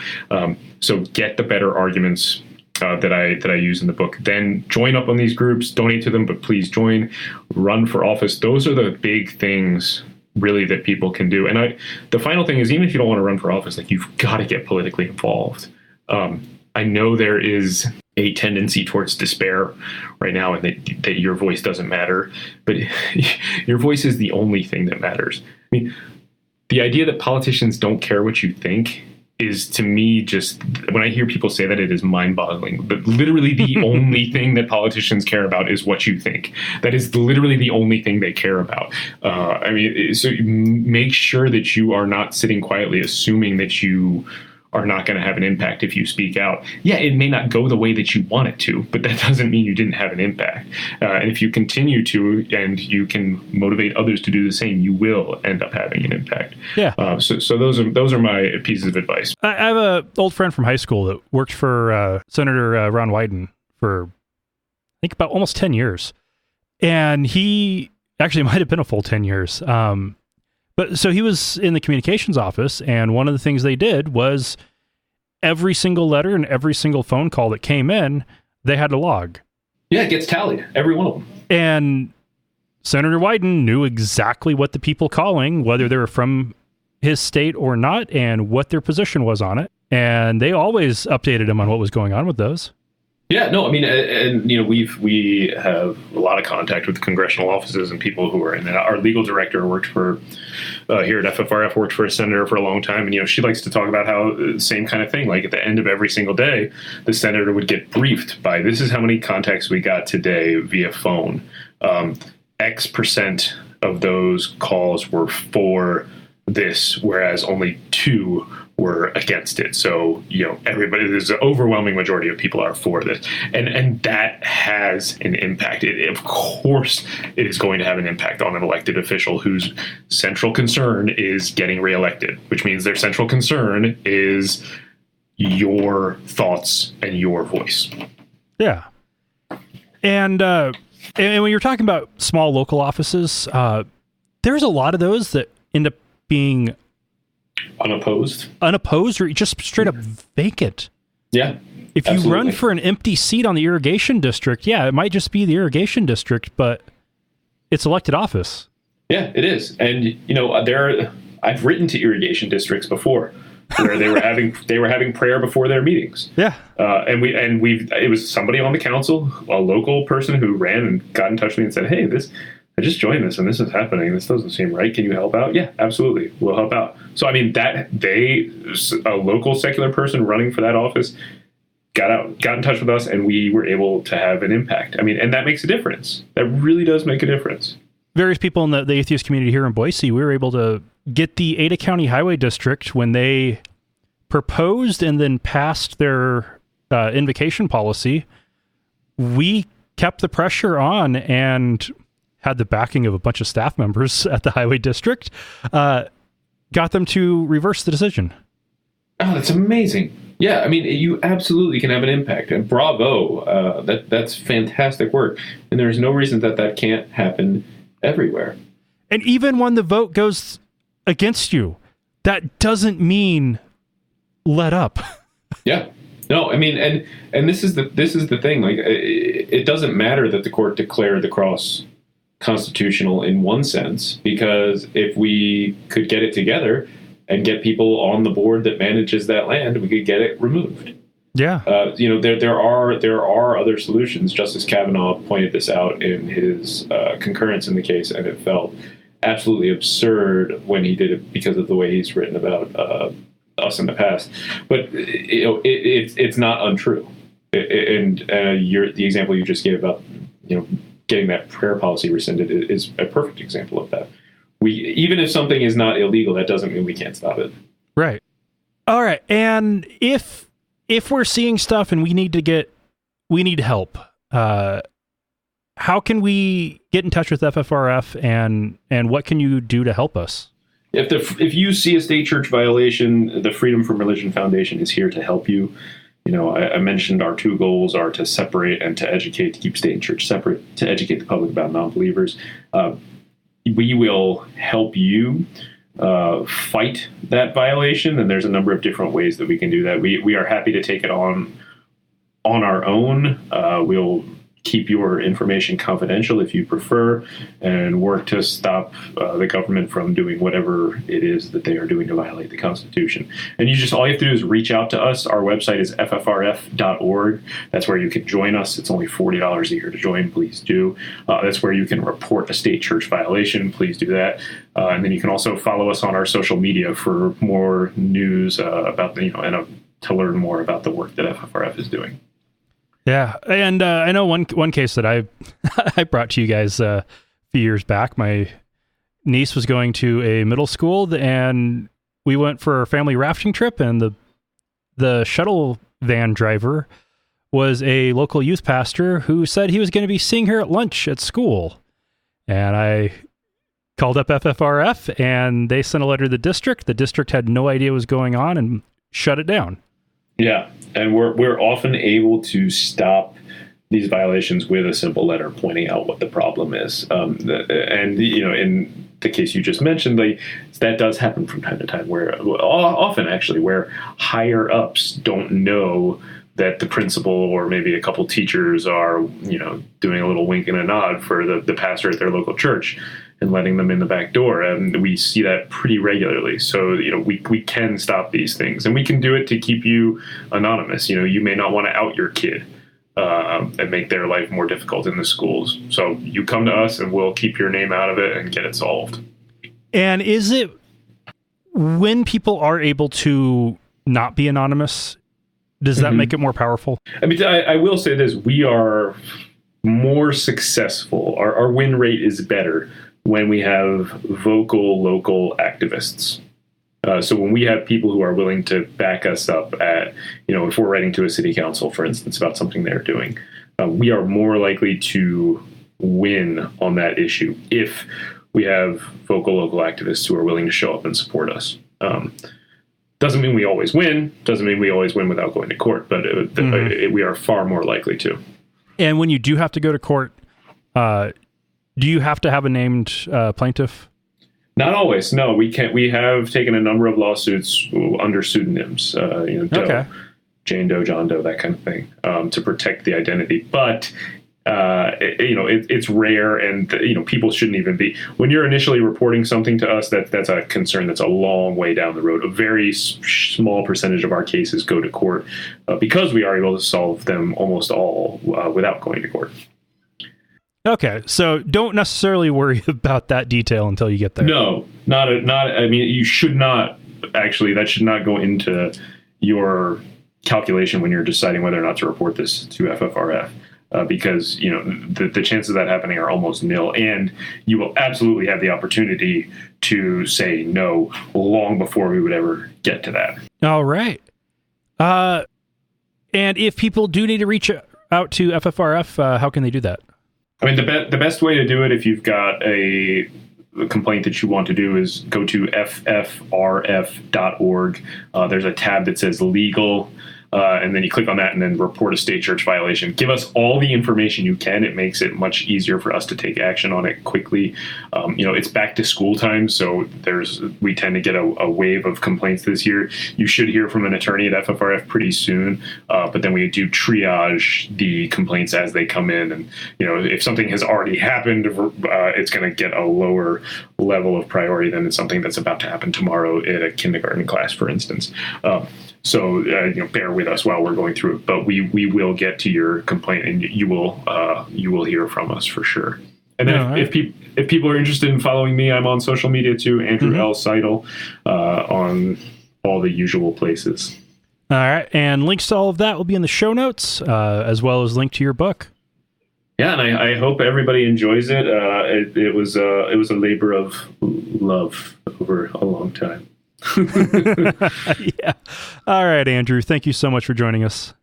So get the better arguments that I use in the book. Then join up on these groups, donate to them, but please join, run for office. Those are the big things really that people can do. And the final thing is, even if you don't want to run for office, like, you've got to get politically involved. I know there is a tendency towards despair right now, and that your voice doesn't matter, but your voice is the only thing that matters. I mean, the idea that politicians don't care what you think is, to me, just, when I hear people say that, it is mind-boggling. But literally the only thing that politicians care about is what you think. That is literally the only thing they care about. I mean, so make sure that you are not sitting quietly assuming that you are not going to have an impact if you speak out. Yeah, it may not go the way that you want it to, but that doesn't mean you didn't have an impact. And if you continue to, and you can motivate others to do the same, you will end up having an impact. Yeah. So those are my pieces of advice. I have a old friend from high school that worked for Senator Ron Wyden for, I think, about almost 10 years. And he actually might have been a full 10 years. But so he was in the communications office, and one of the things they did was every single letter and every single phone call that came in, they had to log. Yeah, it gets tallied, every one of them. And Senator Wyden knew exactly what the people calling, whether they were from his state or not, and what their position was on it. And they always updated him on what was going on with those. Yeah, no, I mean, and we have a lot of contact with congressional offices and people who are in that. Our legal director worked for here at FFRF, worked for a senator for a long time, and she likes to talk about how same kind of thing. Like at the end of every single day, the senator would get briefed by, this is how many contacts we got today via phone. X percent of those calls were for this, whereas only 2 were against it. So, everybody, there's an overwhelming majority of people are for this. And that has an impact. Of course, it is going to have an impact on an elected official whose central concern is getting reelected, which means their central concern is your thoughts and your voice. Yeah. And when you're talking about small local offices, there's a lot of those that end up being unopposed or just straight up vacant. Yeah. If you run for an empty seat on the irrigation district, it might just be the irrigation district, but it's elected office. Yeah, it is. And I've written to irrigation districts before where they were having prayer before their meetings. Yeah. It was somebody on the council, a local person who ran and got in touch with me and said, "Hey, I just joined this and this is happening. This doesn't seem right. Can you help out?" Yeah, absolutely. We'll help out. So, I mean, a local secular person running for that office got in touch with us, and we were able to have an impact. I mean, and that makes a difference. That really does make a difference. Various people in the atheist community here in Boise, we were able to get the Ada County Highway District, when they proposed and then passed their invocation policy, we kept the pressure on and had the backing of a bunch of staff members at the Highway District, got them to reverse the decision. Oh, that's amazing. Yeah, I mean, you absolutely can have an impact, and bravo. That's fantastic work. And there's no reason that can't happen everywhere. And even when the vote goes against you, that doesn't mean let up. Yeah. No, I mean, and this is the thing. Like, it doesn't matter that the court declared the cross constitutional in one sense, because if we could get it together and get people on the board that manages that land, we could get it removed. Yeah. There are other solutions. Justice Kavanaugh pointed this out in his concurrence in the case, and it felt absolutely absurd when he did it because of the way he's written about us in the past. But it's not untrue. The example you just gave about getting that prayer policy rescinded is a perfect example of that. Even if something is not illegal, that doesn't mean we can't stop it. Right. All right. And if we're seeing stuff and we need help, how can we get in touch with FFRF, and what can you do to help us? If you see a state church violation, the Freedom from Religion Foundation is here to help you. I mentioned our 2 goals are to separate and to educate, to keep state and church separate, to educate the public about non-believers. We will help you fight that violation, and there's a number of different ways that we can do that. We are happy to take it on our own. We'll keep your information confidential if you prefer, and work to stop the government from doing whatever it is that they are doing to violate the Constitution. And all you have to do is reach out to us. Our website is ffrf.org. That's where you can join us. It's only $40 a year to join. Please do. That's where you can report a state church violation. Please do that. And then you can also follow us on our social media for more news about to learn more about the work that FFRF is doing. Yeah, and I know one case that I brought to you guys a few years back. My niece was going to a middle school, and we went for a family rafting trip, and the shuttle van driver was a local youth pastor who said he was going to be seeing her at lunch at school. And I called up FFRF, and they sent a letter to the district. The district had no idea what was going on and shut it down. Yeah, and we're often able to stop these violations with a simple letter pointing out what the problem is. In the case you just mentioned, that does happen from time to time, where often actually where higher ups don't know that the principal or maybe a couple teachers are, doing a little wink and a nod for the pastor at their local church and letting them in the back door. And we see that pretty regularly. So, we can stop these things, and we can do it to keep you anonymous. You may not want to out your kid and make their life more difficult in the schools. So you come to us and we'll keep your name out of it and get it solved. And is it when people are able to not be anonymous, does that make it more powerful? I mean, I will say this, we are more successful. Our win rate is better when we have vocal local activists. So when we have people who are willing to back us up at, if we're writing to a city council, for instance, about something they're doing, we are more likely to win on that issue if we have vocal local activists who are willing to show up and support us. Doesn't mean we always win. Doesn't mean we always win without going to court, but we are far more likely to. And when you do have to go to court, do you have to have a named plaintiff? Not always. No, we can't. We have taken a number of lawsuits under pseudonyms, Doe, Jane Doe, John Doe, that kind of thing, to protect the identity. But it's rare, and people shouldn't even be. When you're initially reporting something to us, that's a concern that's a long way down the road. A very small percentage of our cases go to court because we are able to solve them almost all without going to court. Okay, so don't necessarily worry about that detail until you get there. No, not. I mean, you should not actually. That should not go into your calculation when you're deciding whether or not to report this to FFRF, because the chances of that happening are almost nil, and you will absolutely have the opportunity to say no long before we would ever get to that. All right. And if people do need to reach out to FFRF, how can they do that? I mean, the best way to do it, if you've got a complaint that you want to do, is go to ffrf.org. There's a tab that says legal, and then you click on that and then report a state church violation. Give us all the information you can. It makes it much easier for us to take action on it quickly. It's back to school time, so we tend to get a wave of complaints this year. You should hear from an attorney at FFRF pretty soon, but then we do triage the complaints as they come in. And, if something has already happened, it's going to get a lower level of priority than it's something that's about to happen tomorrow in a kindergarten class, for instance. So bear with us while we're going through it, but we will get to your complaint, and you will hear from us for sure. And then if people are interested in following me, I'm on social media too, Andrew L. Seidel, on all the usual places. All right, and links to all of that will be in the show notes, as well as link to your book. Yeah, and I hope everybody enjoys it. It was a labor of love over a long time. Yeah. All right, Andrew. Thank you so much for joining us.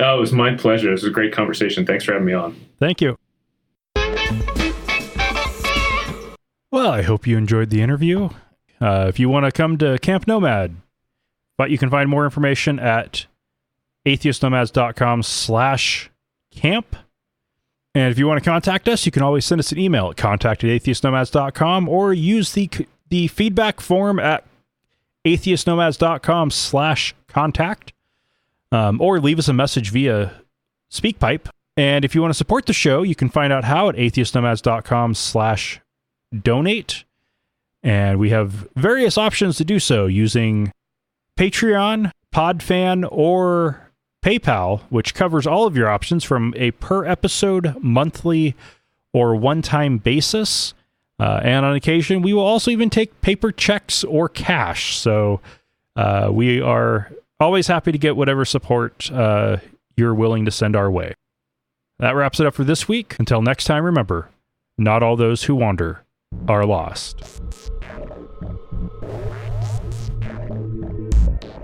Oh, it was my pleasure. It was a great conversation. Thanks for having me on. Thank you. Well, I hope you enjoyed the interview. If you want to come to Camp Nomad, but you can find more information at atheistnomads.com/camp. And if you want to contact us, you can always send us an email at contact@atheistnomads.com, or use the feedback form at atheistnomads.com/contact, or leave us a message via SpeakPipe. And if you want to support the show, you can find out how at atheistnomads.com/donate. And we have various options to do so using Patreon, Podfan, or PayPal, which covers all of your options from a per episode, monthly, or one-time basis. And on occasion, we will also even take paper checks or cash. So we are always happy to get whatever support you're willing to send our way. That wraps it up for this week. Until next time, remember, not all those who wander are lost.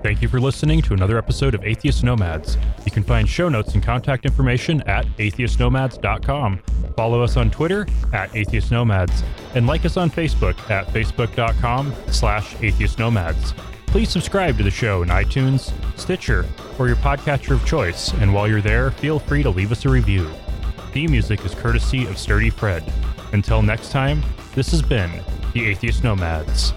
Thank you for listening to another episode of Atheist Nomads. You can find show notes and contact information at atheistnomads.com. Follow us on Twitter at Atheist Nomads, and like us on Facebook at facebook.com/atheistnomads. Please subscribe to the show in iTunes, Stitcher, or your podcatcher of choice, and while you're there, feel free to leave us a review. Theme music is courtesy of Sturdy Fred. Until next time, this has been the Atheist Nomads.